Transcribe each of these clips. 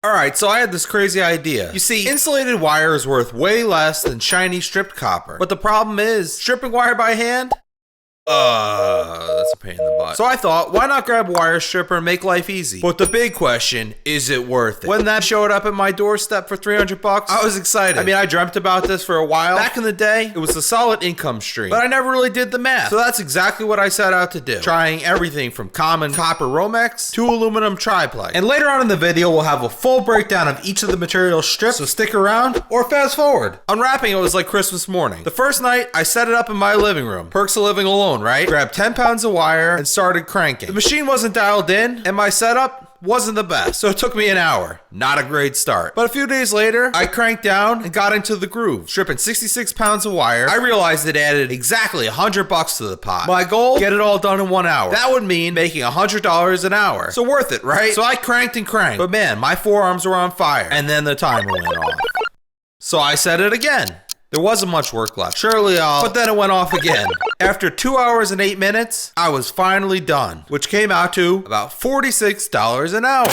Alright, so I had this crazy idea. You see, insulated wire is worth way less than shiny stripped copper. But the problem is, stripping wire by hand? That's a pain in the butt. So I thought, why not grab a wire stripper and make life easy? But the big question, is it worth it? When that showed up at my doorstep for 300 bucks, I was excited. I mean, I dreamt about this for a while. Back in the day, it was a solid income stream, but I never really did the math. So that's exactly what I set out to do. Trying everything from common copper romex to aluminum triplex. And later on in the video, we'll have a full breakdown of each of the materials stripped, so stick around or fast forward. Unwrapping it was like Christmas morning. The first night, I set it up in my living room. Perks of living alone, right? Grabbed 10 pounds of wire and started cranking. The machine wasn't dialed in and my setup wasn't the best, so it took me an hour. Not a great start. But a few days later, I cranked down and got into the groove. Stripping 66 pounds of wire, I realized it added exactly $100 to the pot. My goal, get it all done in 1 hour. That would mean making $100 an hour. So worth it, right? So I cranked and cranked, but man, my forearms were on fire. And then the timer went off. So I set it again. There wasn't much work left. But then it went off again. After 2 hours and 8 minutes, I was finally done, which came out to about $46 an hour.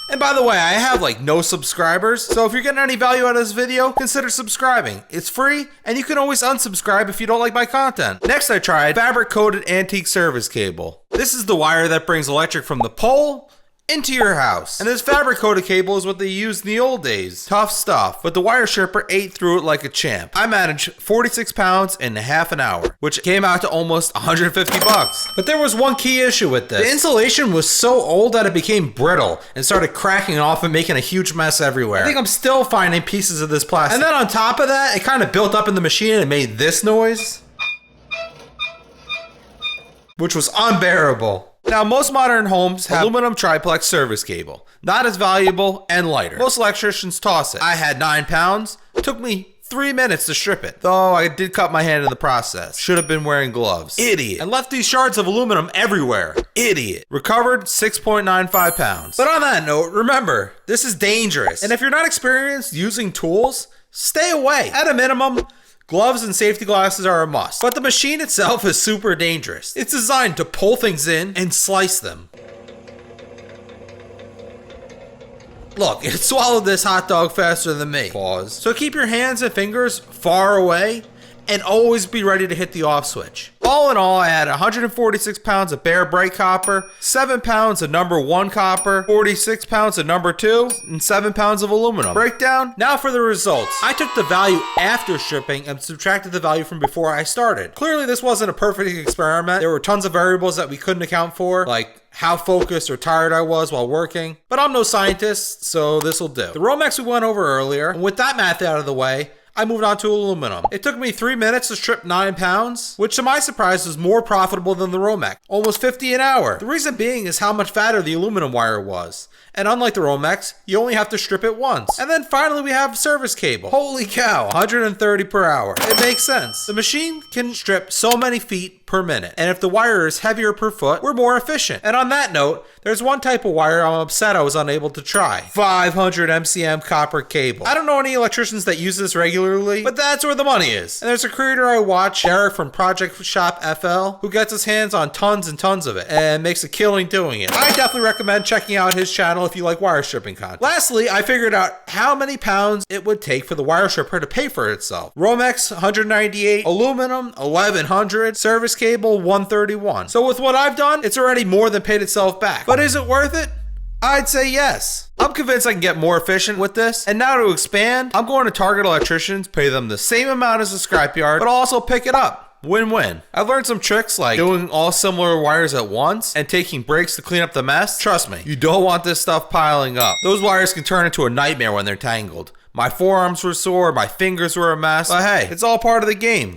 And by the way, I have like no subscribers, so if you're getting any value out of this video, consider subscribing. It's free, and you can always unsubscribe if you don't like my content. Next, I tried fabric-coated antique service cable. This is the wire that brings electric from the pole into your house. And this fabric coated cable is what they used in the old days. Tough stuff, but the wire stripper ate through it like a champ. I managed 46 pounds in half an hour, which came out to almost 150 bucks. But there was one key issue with this. The insulation was so old that it became brittle and started cracking off and making a huge mess everywhere. I think I'm still finding pieces of this plastic. And then on top of that, it kind of built up in the machine and it made this noise, which was unbearable. Now, most modern homes have aluminum triplex service cable. Not as valuable and lighter. Most electricians toss it. I had 9 pounds. It took me 3 minutes to strip it, though I did cut my hand in the process. Should have been wearing gloves. Idiot. And left these shards of aluminum everywhere. Idiot. Recovered 6.95 pounds. But on that note, remember, this is dangerous. And if you're not experienced using tools, stay away. At a minimum, gloves and safety glasses are a must. But the machine itself is super dangerous. It's designed to pull things in and slice them. Look, it swallowed this hot dog faster than me. Pause. So keep your hands and fingers far away and always be ready to hit the off switch. All in all, I had 146 pounds of bare bright copper, 7 pounds of number 1 copper, 46 pounds of number 2, and 7 pounds of aluminum. Breakdown? Now for the results. I took the value after stripping and subtracted the value from before I started. Clearly, this wasn't a perfect experiment. There were tons of variables that we couldn't account for, like how focused or tired I was while working. But I'm no scientist, so this'll do. The romex we went over earlier, and with that math out of the way, I moved on to aluminum. It took me 3 minutes to strip 9 pounds, which to my surprise was more profitable than the romex, almost 50 an hour. The reason being is how much fatter the aluminum wire was. And unlike the romex, you only have to strip it once. And then finally we have service cable. Holy cow, 130 per hour. It makes sense. The machine can strip so many feet per minute. And if the wire is heavier per foot, we're more efficient. And on that note, there's one type of wire I'm upset I was unable to try. 500 MCM copper cable. I don't know any electricians that use this regularly, but that's where the money is. And there's a creator I watch, Derek from Project Shop FL, who gets his hands on tons and tons of it and makes a killing doing it. I definitely recommend checking out his channel if you like wire stripping content. Lastly, I figured out how many pounds it would take for the wire stripper to pay for itself. Romex 198, aluminum 1100, service cable 131. So with what I've done, it's already more than paid itself back. But is it worth it? I'd say yes. I'm convinced I can get more efficient with this. And now to expand, I'm going to target electricians, pay them the same amount as a scrapyard, but also pick it up. Win-win. I've learned some tricks like doing all similar wires at once and taking breaks to clean up the mess. Trust me, you don't want this stuff piling up. Those wires can turn into a nightmare when they're tangled. My forearms were sore, my fingers were a mess, but hey, it's all part of the game.